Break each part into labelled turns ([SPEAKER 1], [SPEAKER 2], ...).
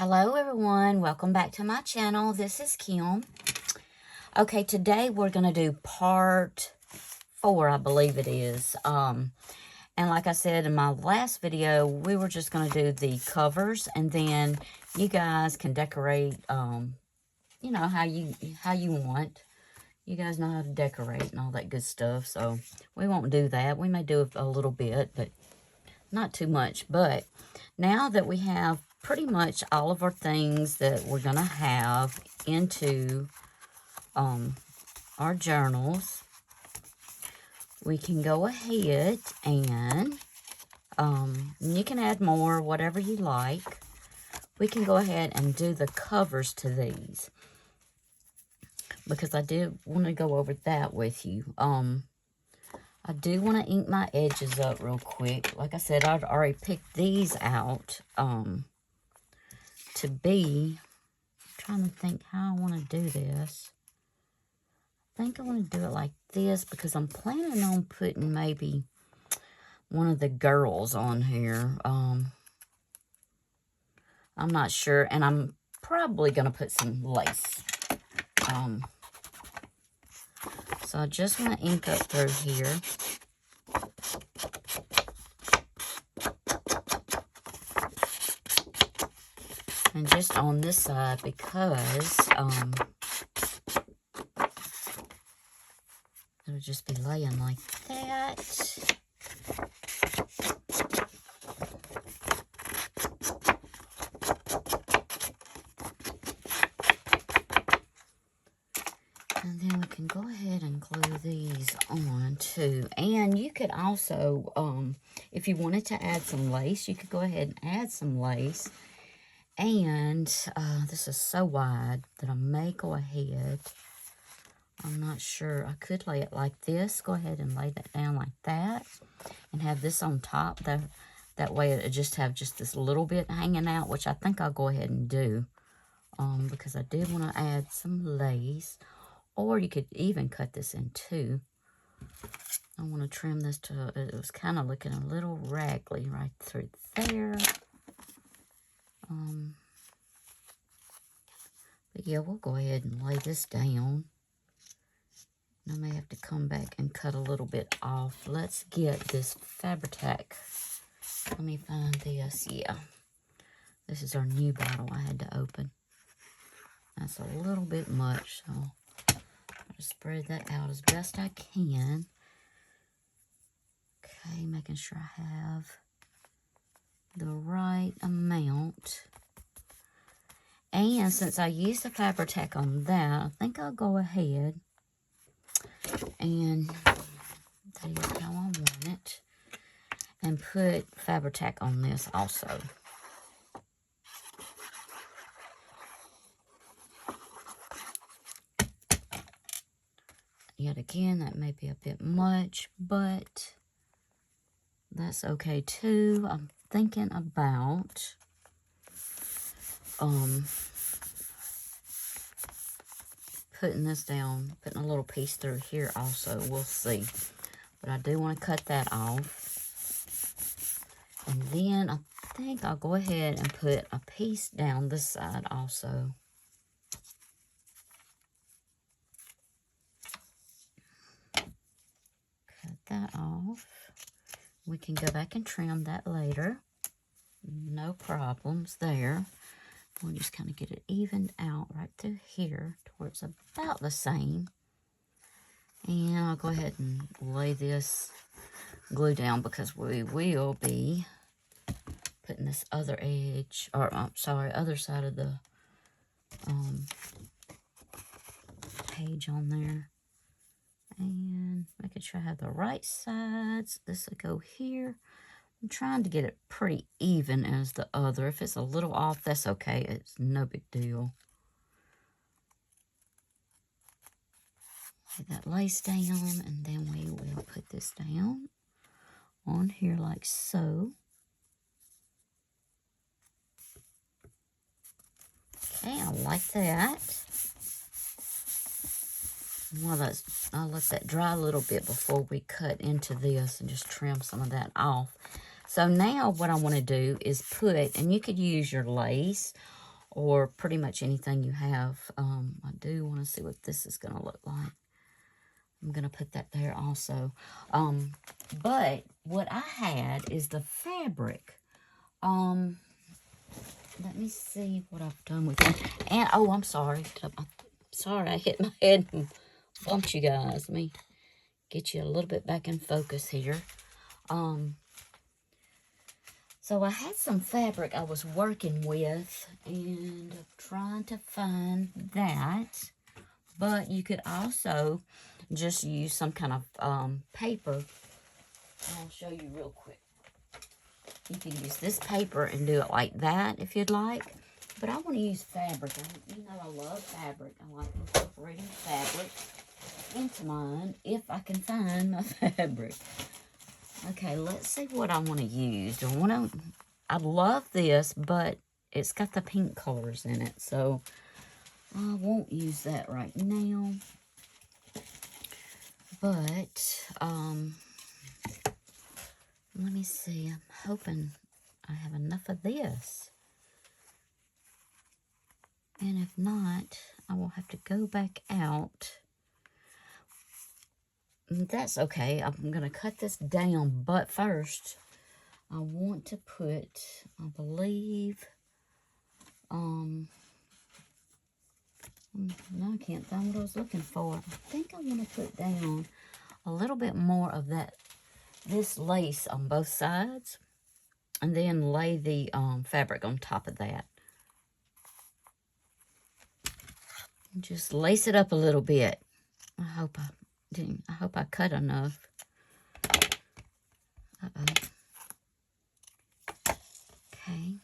[SPEAKER 1] Hello everyone, welcome back to my channel. This is Kim. Okay, today we're going to do part 4, I believe it is. And like I said in my last video, we were just going to do the covers, and then you guys can decorate, you know, how you want. You guys know how to decorate and all that good stuff, so we won't do that. We may do a little bit, but not too much. But now that we have pretty much all of our things that we're going to have into our journals, we can go ahead and you can add more, whatever you like. We can go ahead and do the covers to these, because I did want to go over that with you. I do want to ink my edges up real quick. Like I said, I've already picked these out to be. I'm trying to think how I want to do this. I think I want to do it like this because I'm planning on putting maybe one of the girls on here. I'm not sure, and I'm probably going to put some lace. So I just want to ink up through here. And just on this side, because it'll just be laying like that. And then we can go ahead and glue these on too. And you could also, if you wanted to add some lace, you could go ahead and add some lace. And this is so wide that I may go ahead. I'm not sure. I could lay it like this. Go ahead and lay that down like that. And have this on top. That way it'll just have just this little bit hanging out, which I think I'll go ahead and do. Because I did want to add some lace. Or you could even cut this in two. I want to trim this to, it was kind of looking a little raggedy right through there. But yeah, we'll go ahead and lay this down. I may have to come back and cut a little bit off. Let's get this Fabri-Tac. Let me find this. Yeah. This is our new bottle I had to open. That's a little bit much, so I'll just spread that out as best I can. Okay, making sure I have the right amount. And since I used the Fabri-Tac on that, I think I'll go ahead and that is how I want it, and put Fabri-Tac on this also. Yet again, that may be a bit much, but that's okay too. I'm thinking about putting this down, putting a little piece through here also. We'll see. But I do want to cut that off. And then I think I'll go ahead and put a piece down this side also. Cut that off. We can go back and trim that later. No problems there. We'll just kind of get it evened out right through here to where it's about the same. And I'll go ahead and lay this glue down because we will be putting this other edge, or I'm sorry, other side of the page on there. And making sure I have the right sides. This will go here. I'm trying to get it pretty even as the other. If it's a little off, that's okay. It's no big deal. Lay that lace down, and then we will put this down on here like so. Okay, I like that. Well, I'll let that dry a little bit before we cut into this and just trim some of that off. So now what I want to do is put, and you could use your lace, or pretty much anything you have. I do want to see what this is going to look like. I'm going to put that there also. But what I had is the fabric. Let me see what I've done with it. And, oh, I'm sorry. Sorry, I hit my head and bumped you guys. Let me get you a little bit back in focus here. So I had some fabric I was working with, and I'm trying to find that. But you could also just use some kind of paper. I'll show you real quick. You can use this paper and do it like that if you'd like. But I want to use fabric. You know I love fabric. I like incorporating fabric into mine if I can find my fabric. Okay, let's see what I want to use. I love this, but it's got the pink colors in it, so I won't use that right now. But, let me see. I'm hoping I have enough of this. And if not, I will have to go back out. That's okay. I'm going to cut this down, but first, I want to put, I believe, no, I can't find what I was looking for. I think I want to put down a little bit more of this lace on both sides, and then lay the fabric on top of that. Just lace it up a little bit. I hope I cut enough. Uh-oh. Okay.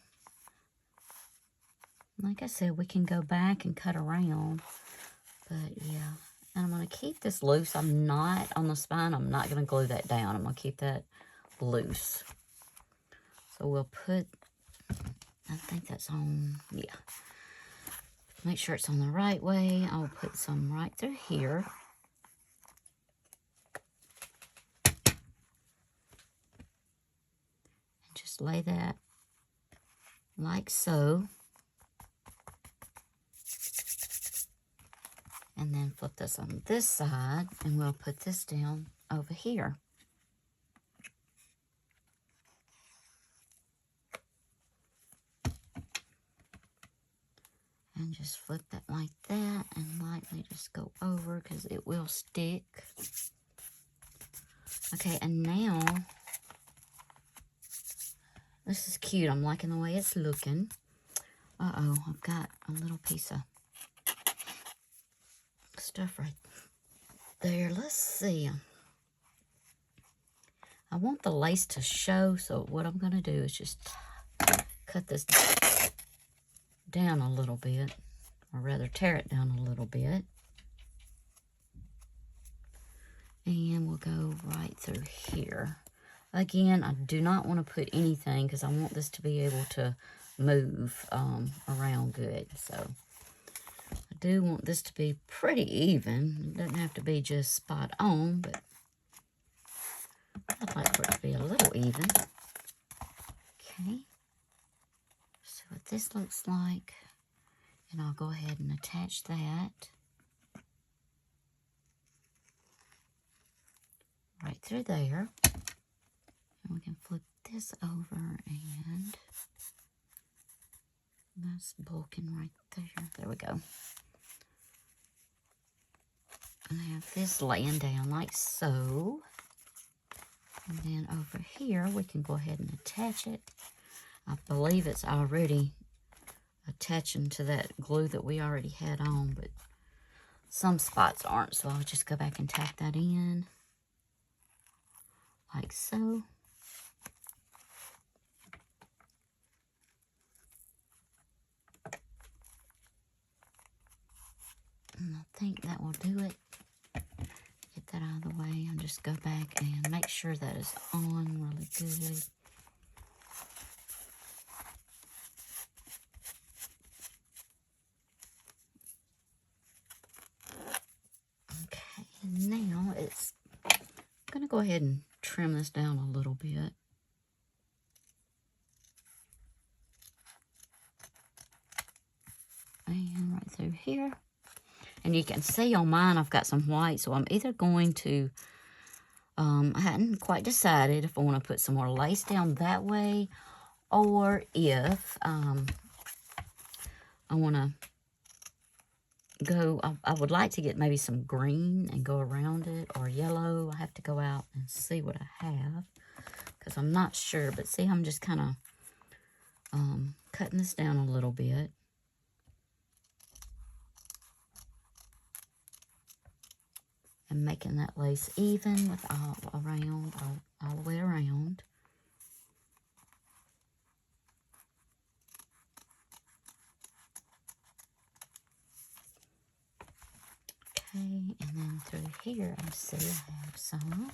[SPEAKER 1] Like I said, we can go back and cut around. But, yeah. And I'm going to keep this loose. I'm not, on the spine, I'm not going to glue that down. I'm going to keep that loose. So we'll put, I think that's on, yeah. Make sure it's on the right way. I'll put some right through here. And just lay that like so. And then flip this on this side, and we'll put this down over here. And just flip it like that, and lightly just go over, because it will stick. Okay, and now, this is cute. I'm liking the way it's looking. Uh-oh, I've got a little piece of stuff right there. Let's see. I want the lace to show, so what I'm going to do is just cut this down a little bit, or rather tear it down a little bit. And we'll go right through here. Again, I do not want to put anything because I want this to be able to move around good. So I do want this to be pretty even. It doesn't have to be just spot on, but I'd like for it to be a little even. Okay. See what this looks like. And I'll go ahead and attach that right through there. And we can flip this over, and that's bulking right there. There we go. And I have this laying down like so. And then over here, we can go ahead and attach it. I believe it's already attaching to that glue that we already had on, but some spots aren't, so I'll just go back and tack that in like so. And I think that will do it. Get that out of the way and just go back and make sure that is on really good. Okay, now I'm going to go ahead and trim this down a little bit. through here. And you can see on mine, I've got some white, so I'm either going to, I hadn't quite decided if I want to put some more lace down that way, or if I want to go, I would like to get maybe some green and go around it, or yellow. I have to go out and see what I have, because I'm not sure. But see, I'm just kind of cutting this down a little bit. And making that lace even with all the way around. Okay, and then through here, I see I have some.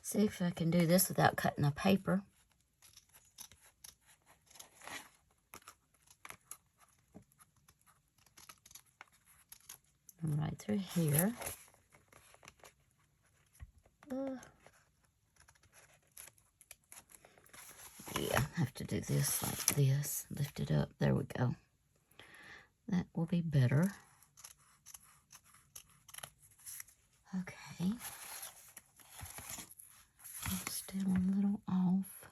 [SPEAKER 1] See if I can do this without cutting the paper. Right through here. Yeah, I have to do this like this. Lift it up. There we go. That will be better. Okay. Still a little off.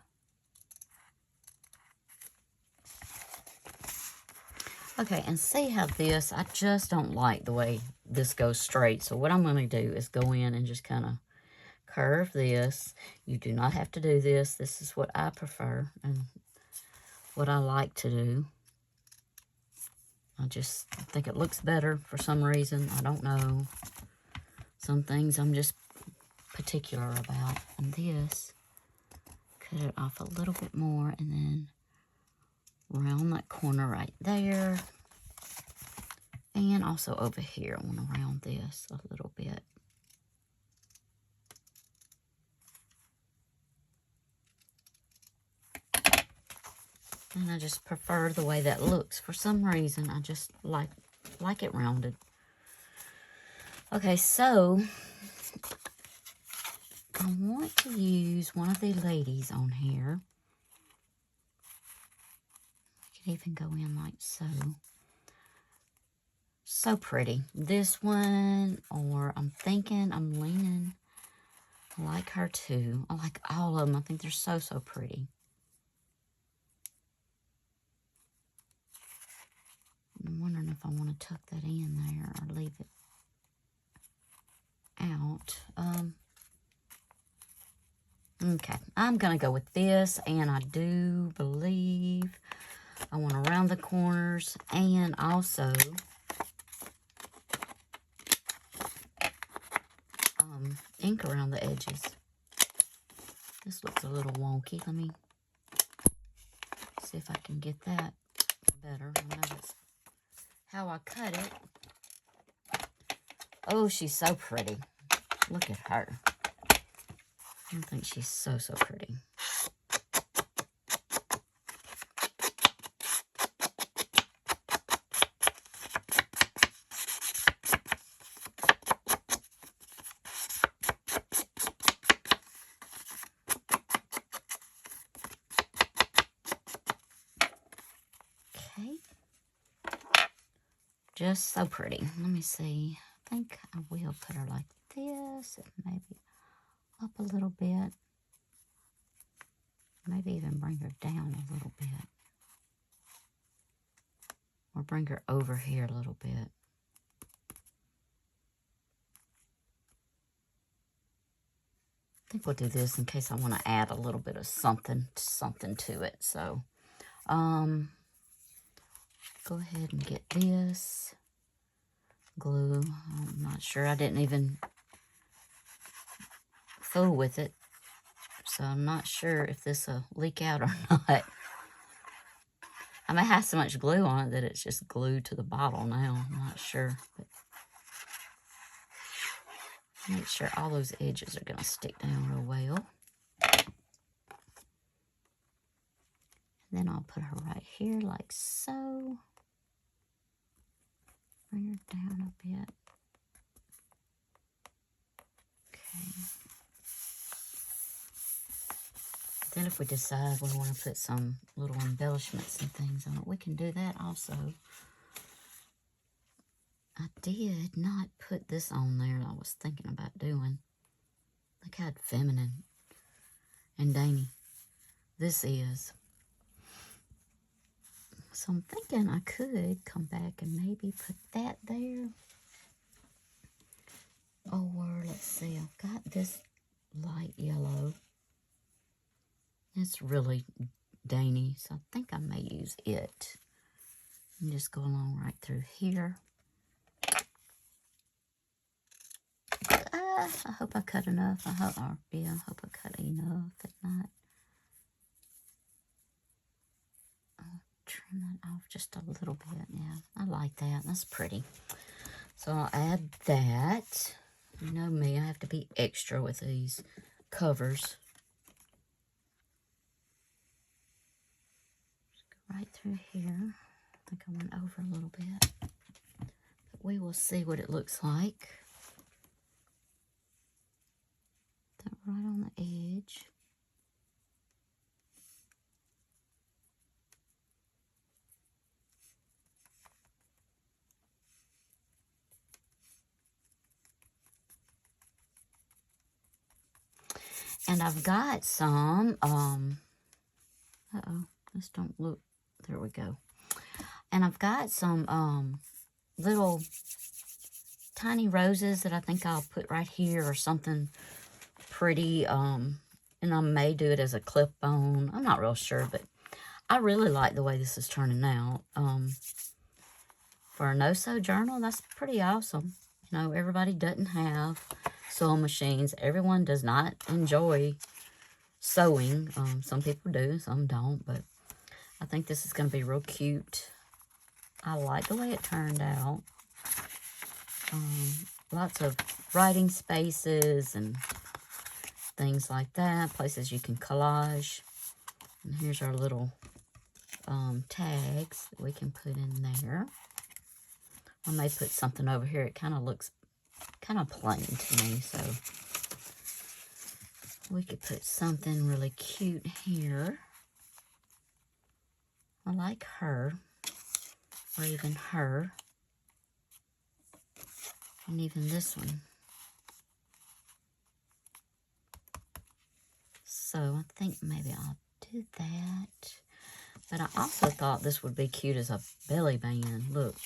[SPEAKER 1] Okay, and see how this, I just don't like the way this goes straight. So what I'm going to do is go in and just kind of curve this. You do not have to do this. This is what I prefer and what I like to do. I just think it looks better for some reason. I don't know. Some things I'm just particular about. And this, cut it off a little bit more and then round that corner right there. And also over here, I want to round this a little bit. And I just prefer the way that looks. For some reason, I just like it rounded. Okay, so I want to use one of the ladies on here. I could even go in like so. So pretty. This one, or I'm thinking, I'm leaning. I like her too. I like all of them. I think they're so, so pretty. I'm wondering if I want to tuck that in there or leave it out. Okay, I'm going to go with this, and I do believe I want to round the corners and also ink around the edges. This looks a little wonky. Let me see if I can get that better. I know that's how I cut it. Oh, she's so pretty. Look at her. I think she's so, so pretty. Okay. Just so pretty. Let me see. I think I will put her like this. Maybe up a little bit. Maybe even bring her down a little bit. Or bring her over here a little bit. I think we'll do this in case I want to add a little bit of something to it. So, go ahead and get this glue. I'm not sure. I didn't even fool with it. So I'm not sure if this will leak out or not. I may have so much glue on it that it's just glued to the bottle now. I'm not sure. But make sure all those edges are going to stick down real well. And then I'll put her right here like so. Bring her down a bit. Okay. Then if we decide we want to put some little embellishments and things on it, we can do that also. I did not put this on there that I was thinking about doing. Look how feminine and dainty this is. So I'm thinking I could come back and maybe put that there. Or let's see, I've got this light yellow. It's really dainty, so I think I may use it. And just go along right through here. I hope I cut enough. I hope I cut enough. If not, I'll trim that off just a little bit. Yeah, I like that. That's pretty. So I'll add that. You know me, I have to be extra with these covers. Just go right through here. I think I went over a little bit. But we will see what it looks like. That right on the edge. And I've got some, this don't look, there we go. And I've got some, little tiny roses that I think I'll put right here or something pretty, and I may do it as a clip-on. I'm not real sure, but I really like the way this is turning out. For a no-sew journal, that's pretty awesome. You know, everybody doesn't have sewing machines. Everyone does not enjoy sewing. Some people do, some don't, but I think this is going to be real cute. I like the way it turned out. Lots of writing spaces and things like that. Places you can collage. And here's our little tags that we can put in there. I may put something over here. It kind of looks kind of plain to me, so we could put something really cute here. I like her, or even her, and even this one. So I think maybe I'll do that. But I also thought this would be cute as a belly band. Look,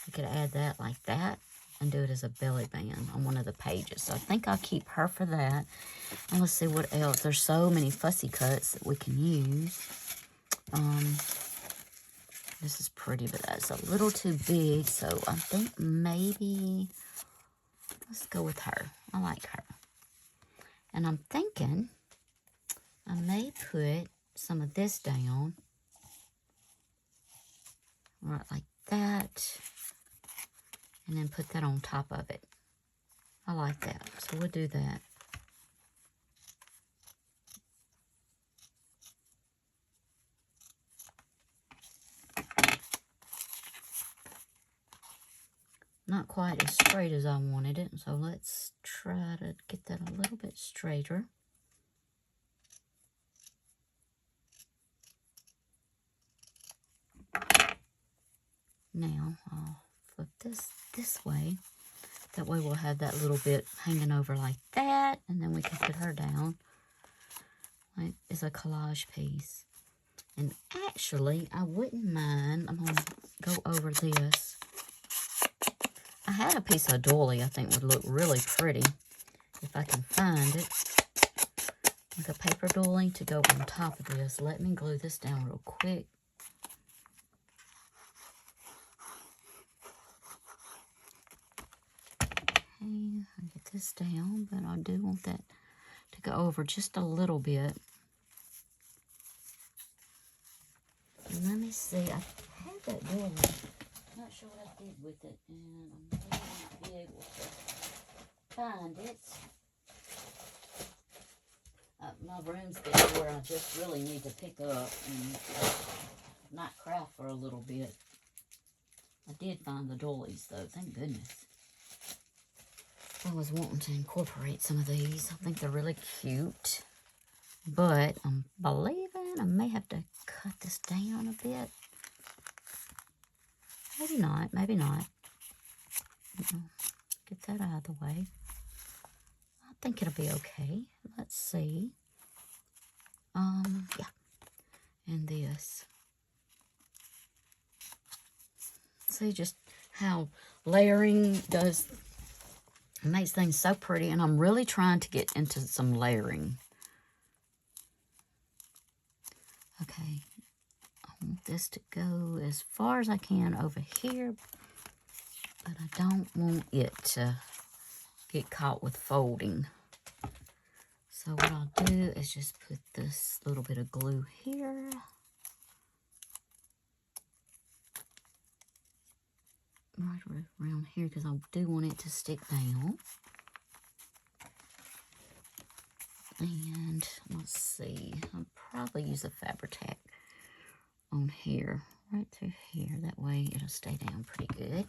[SPEAKER 1] you could add that like that and do it as a belly band on one of the pages. So I think I'll keep her for that. And let's see what else. There's so many fussy cuts that we can use. This is pretty, but that's a little too big. So I think maybe let's go with her. I like her. And I'm thinking I may put some of this down. Right like that. And then put that on top of it. I like that. So we'll do that. Not quite as straight as I wanted it. So let's try to get that a little bit straighter. Now I'll flip this way. That way we'll have that little bit hanging over like that. And then we can put her down. Like it's a collage piece. And actually, I wouldn't mind. I'm going to go over this. I had a piece of doily I think would look really pretty if I can find it. Like a paper doily to go on top of this. Let me glue this down real quick. Okay, I'll get this down, but I do want that to go over just a little bit. And let me see, I had that doily. Not sure what I did with it, and I may not be able to find it. My room's getting where I just really need to pick up and not craft for a little bit. I did find the doilies though, thank goodness. I was wanting to incorporate some of these. I think they're really cute. But I'm believing I may have to cut this down a bit. Maybe not, maybe not. Get that out of the way. I think it'll be okay. Let's see. Yeah. And this. See just how layering makes things so pretty. And I'm really trying to get into some layering. Okay. I want this to go as far as I can over here. But I don't want it to get caught with folding. So what I'll do is just put this little bit of glue here. Right around here because I do want it to stick down. And let's see, I'll probably use a Fabri-Tac on here, right through here. That way it'll stay down pretty good.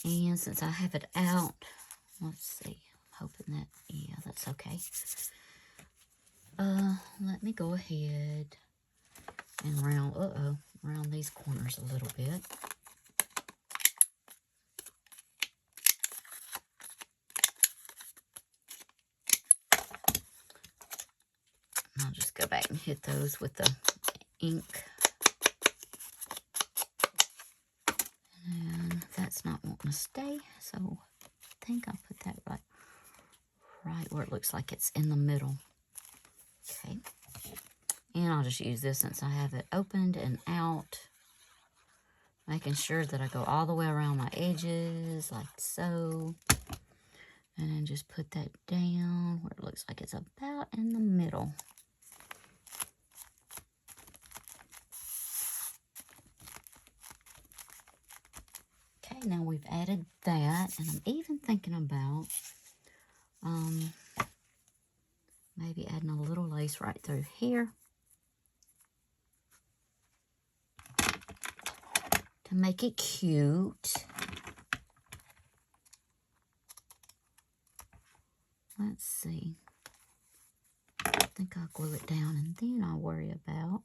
[SPEAKER 1] And since I have it out, let's see, I'm hoping that, yeah, that's okay. Let me go ahead and round these corners a little bit. And I'll just go back and hit those with the ink. And that's not wanting to stay, so I think I'll put that right where it looks like it's in the middle. Okay. And I'll just use this since I have it opened and out. Making sure that I go all the way around my edges, like so. And then just put that down where it looks like it's about in the middle. Okay, now we've added that. And I'm even thinking about maybe adding a little lace right through here. To make it cute. Let's see. I think I'll glue it down and then I'll worry about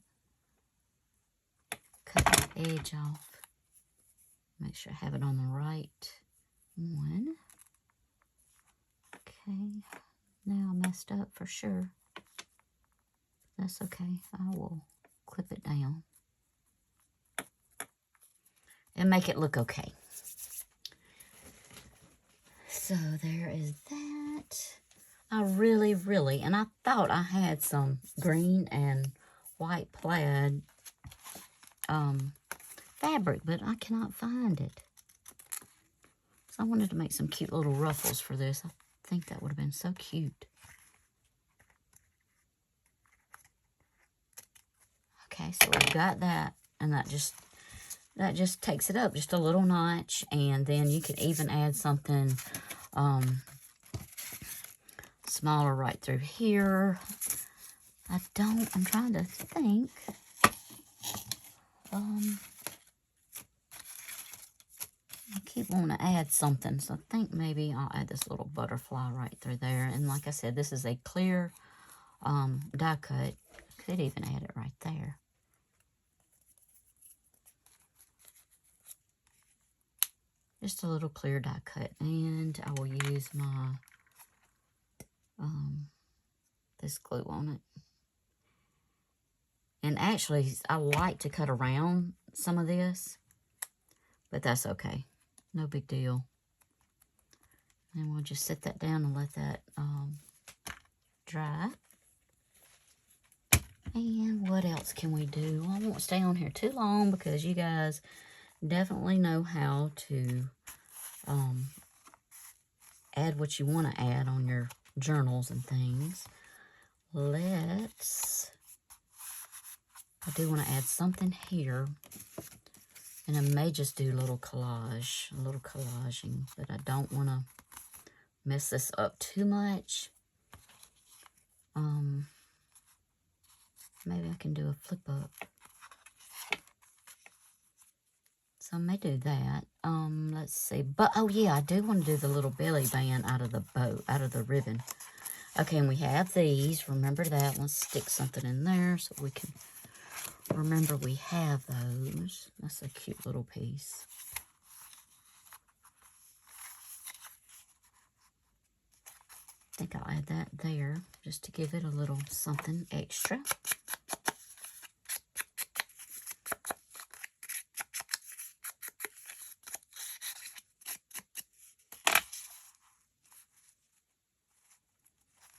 [SPEAKER 1] cutting the edge off. Make sure I have it on the right one. Okay. Now I messed up for sure. That's okay. I will clip it down. And make it look okay. So there is that. I really, and I thought I had some green and white plaid fabric, but I cannot find it. So I wanted to make some cute little ruffles for this. I think that would have been so cute. Okay, so we've got that, and that just takes it up just a little notch. And then you could even add something smaller right through here. I'm trying to think. I keep wanting to add something, so I think maybe I'll add this little butterfly right through there. And like I said, this is a clear die cut. Could even add it right there. Just a little clear die cut. And I will use my this glue on it. And actually, I like to cut around some of this, but that's okay. No big deal. And we'll just set that down and let that dry. And what else can we do? I won't stay on here too long because you guys definitely know how to add what you want to add on your journals and things. I do want to add something here. And I may just do a little collaging, but I don't want to mess this up too much. Maybe I can do a flip up. So I may do that. Let's see. But, oh yeah, I do want to do the little belly band out of the bow, out of the ribbon. Okay, and we have these. Remember that. Let's stick something in there so we can remember we have those. That's a cute little piece. I think I'll add that there just to give it a little something extra.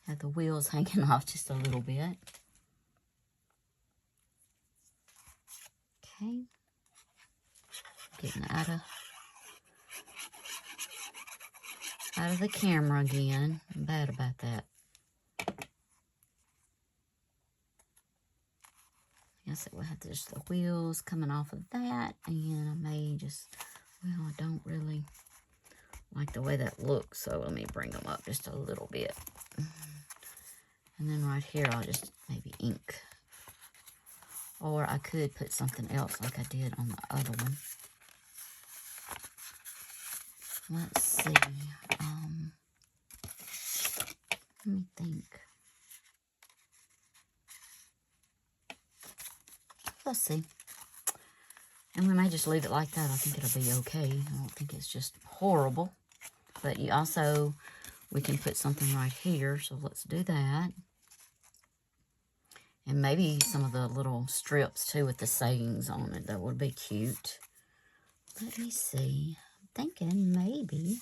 [SPEAKER 1] Have the wheels hanging off just a little bit. Okay. Getting out of the camera again. I'm bad about that. I guess it will have just the wheels coming off of that, and I may just, well, I don't really like the way that looks, so let me bring them up just a little bit. And then right here, I'll just maybe ink. Or I could put something else like I did on the other one. Let's see. Let me think. Let's see. And we may just leave it like that. I think it'll be okay. I don't think it's just horrible. But you also, we can put something right here. So let's do that. And maybe some of the little strips too with the sayings on it. That would be cute. Let me see. I'm thinking maybe.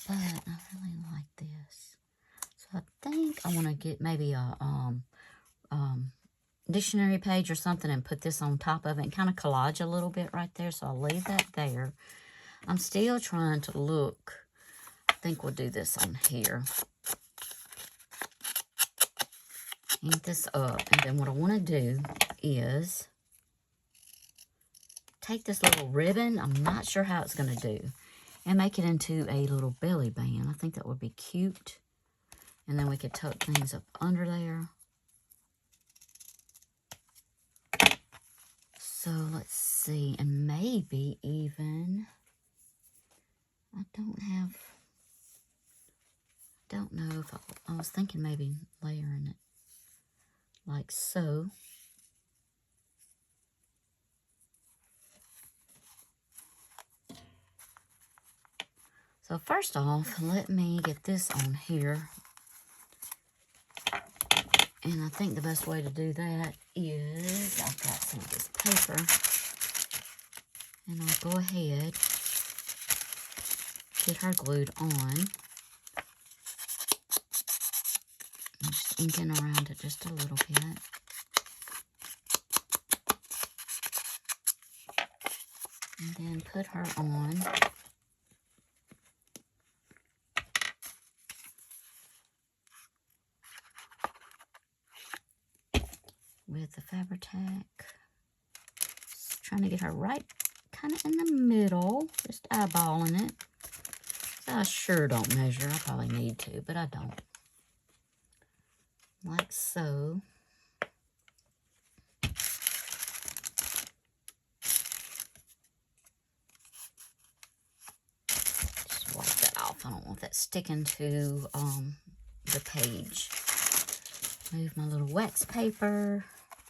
[SPEAKER 1] But I really like this. So I think I want to get maybe a dictionary page or something and put this on top of it and kind of collage a little bit right there. So I'll leave that there. I'm still trying to look. I think we'll do this on here. Ink this up. And then what I want to do is take this little ribbon. I'm not sure how it's going to do. And make it into a little belly band. I think that would be cute. And then we could tuck things up under there. So let's see. And maybe even, I don't know if I was thinking maybe layering it like so. So first off, let me get this on here. And I think the best way to do that is, I've got some of this paper. And I'll go ahead, get her glued on. I'm just inking around it just a little bit. And then put her on. With the Fabri-Tac. Just trying to get her right kind of in the middle. Just eyeballing it. So I sure don't measure. I probably need to, but I don't. Like so. Just wipe that off. I don't want that sticking to the page. Move my little wax paper.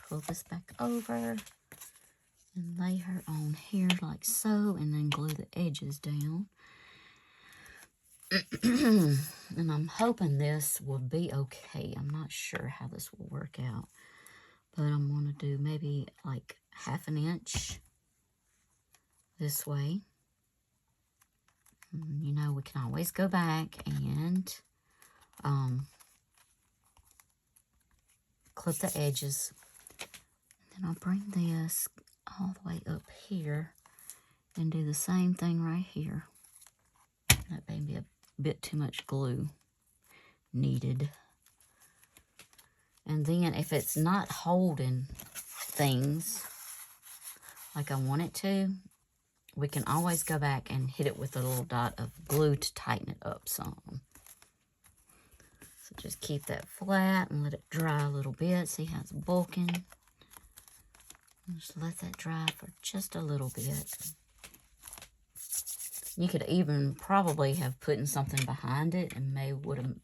[SPEAKER 1] Pull this back over and lay her on here like so, and then glue the edges down. And I'm hoping this will be okay. I'm not sure how this will work out, but I'm going to do maybe like 1/2 inch this way. And, you know, we can always go back and clip the edges. Then I'll bring this all the way up here and do the same thing right here. That may be a bit too much glue needed. And then if it's not holding things like I want it to, we can always go back and hit it with a little dot of glue to tighten it up some. So just keep that flat and let it dry a little bit. See how it's bulking? Just let that dry for just a little bit. You could even probably have put in something behind it and may would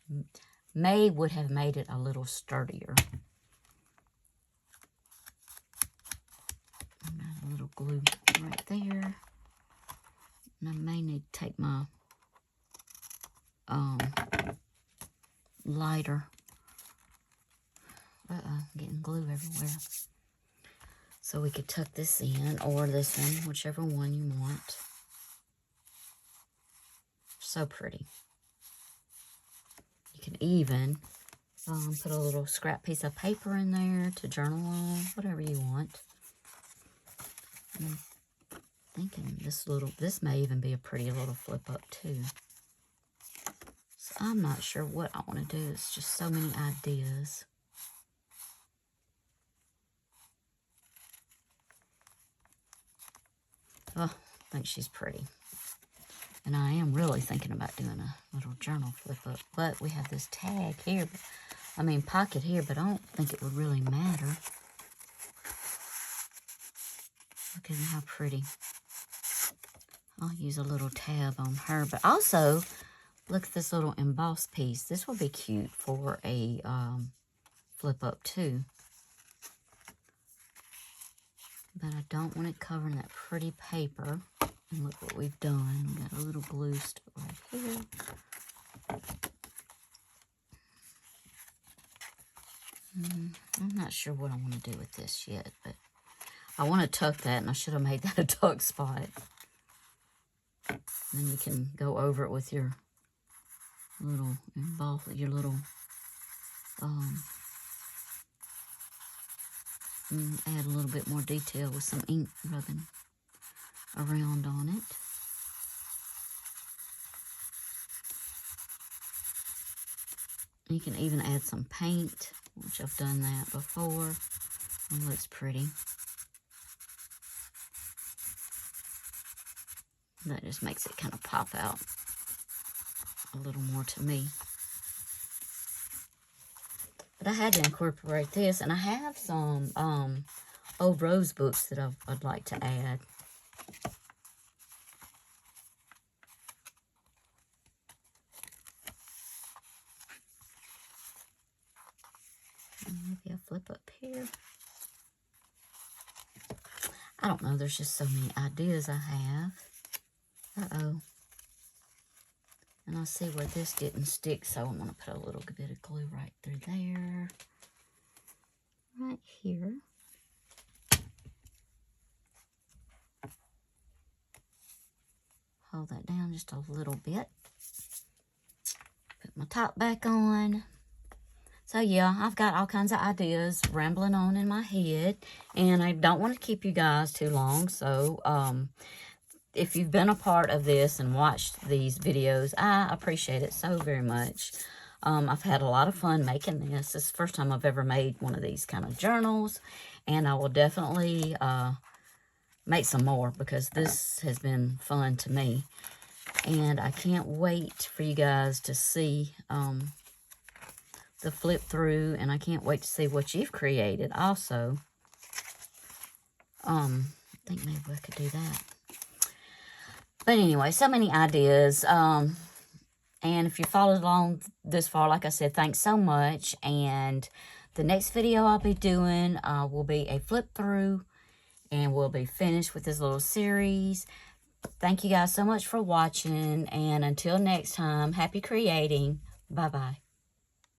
[SPEAKER 1] have made it a little sturdier. Got a little glue right there. And I may need to take my better. Uh-oh, getting glue everywhere. So we could tuck this in, or this one, whichever one you want. So pretty. You can even put a little scrap piece of paper in there to journal on, whatever you want. I'm thinking this may even be a pretty little flip up too. So I'm not sure what I want to do. It's just so many ideas. Oh, I think she's pretty. And I am really thinking about doing a little journal flip up. But we have this tag here. Pocket here, but I don't think it would really matter. Look at how pretty. I'll use a little tab on her. But also, look at this little embossed piece. This will be cute for a flip up too. But I don't want it covering that pretty paper. And look what we've done. We got a little glue stuck right here. I'm not sure what I want to do with this yet, but I want to tuck that, and I should have made that a tuck spot. And then you can go over it with your little emboss, your little add a little bit more detail with some ink rubbing around on it. You can even add some paint, which I've done that before. It looks pretty. That just makes it kind of pop out a little more to me. But I had to incorporate this, and I have some old rose books that I'd like to add. Maybe a flip up here. I don't know, there's just so many ideas I have. Uh-oh. And I see where this didn't stick, so I'm going to put a little bit of glue right through there. Right here. Hold that down just a little bit. Put my top back on. So yeah, I've got all kinds of ideas rambling on in my head, and I don't want to keep you guys too long. So if you've been a part of this and watched these videos, I appreciate it so very much. I've had a lot of fun making this. This is the first time I've ever made one of these kind of journals, and I will definitely make some more because this has been fun to me. And I can't wait for you guys to see the flip through, and I can't wait to see what you've created also. I think maybe I could do that. But anyway, so many ideas. And if you followed along this far, like I said, thanks so much. And the next video I'll be doing will be a flip through, and we'll be finished with this little series. Thank you guys so much for watching, and until next time, happy creating. Bye-bye.